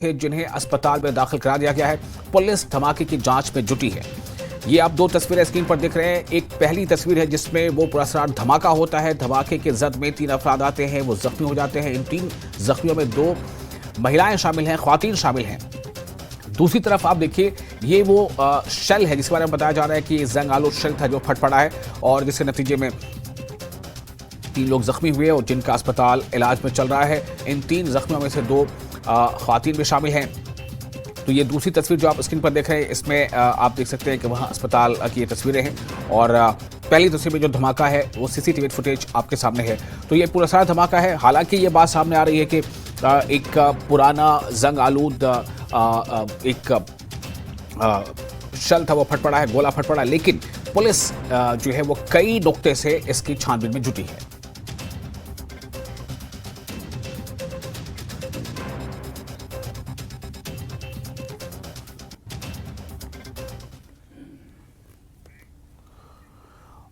है जिन्हें अस्पताल में दाखिल करा दिया गया है। पुलिस धमाके की जांच में जुटी है। ये आप दो तस्वीरें स्क्रीन पर देख रहे हैं। एक पहली तस्वीर है जिसमें वो पुरअसरार धमाका होता है। धमाके के जद में 3 अफराद आते हैं, वो जख्मी हो जाते हैं। इन 3 जख्मियों में 2 महिलाएं शामिल हैं, ख्वातीन शामिल हैं। दूसरी तरफ आप देखिए, ये वो शेल है जिसके बारे में बताया जा रहा है कि जंग आलू शेल था जो फट पड़ा है और जिसके नतीजे में 3 लोग जख्मी हुए और जिनका अस्पताल इलाज में चल रहा है। इन 3 जख्मियों में से 2 ख्वातीन भी शामिल हैं। तो ये दूसरी तस्वीर जो आप स्क्रीन पर देख रहे हैं, इसमें आप देख सकते हैं कि वहाँ अस्पताल की ये तस्वीरें हैं और पहली तस्वीर में जो धमाका है वो सीसीटीवी फुटेज आपके सामने है। तो ये पूरा धमाका है। हालांकि ये बात सामने आ रही है कि एक पुराना जंग आलूद एक शल था वो फट पड़ा है, गोला फट पड़ा है, लेकिन पुलिस जो है वो कई नुक्ते से इसकी छानबीन में जुटी है।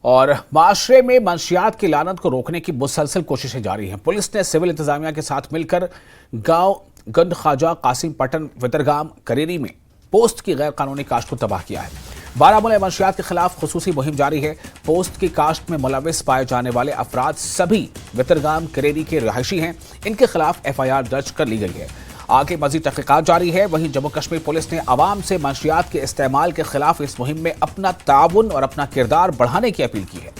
और माशरे में मंशियात की लानत को रोकने की मुसलसल कोशिशें जारी हैं। पुलिस ने सिविल इंतजामिया के साथ मिलकर गांव गंद ख्वाजा कासिम पटन वितरगाम करेरी में पोस्ट की गैर कानूनी काश्त को तबाह किया है। बारामूला मंशियात के खिलाफ खुसूसी मुहिम जारी है। पोस्ट की काश्त में मुलविस पाए जाने वाले अफराद सभी वितरगाम करेरी के रिहायशी हैं। इनके खिलाफ FIR दर्ज कर ली गई है। आगे मजीद तहकीकात जारी है। वहीं जम्मू कश्मीर पुलिस ने आवाम से मंशियात के इस्तेमाल के खिलाफ इस मुहिम में अपना ताउन और अपना किरदार बढ़ाने की अपील की है।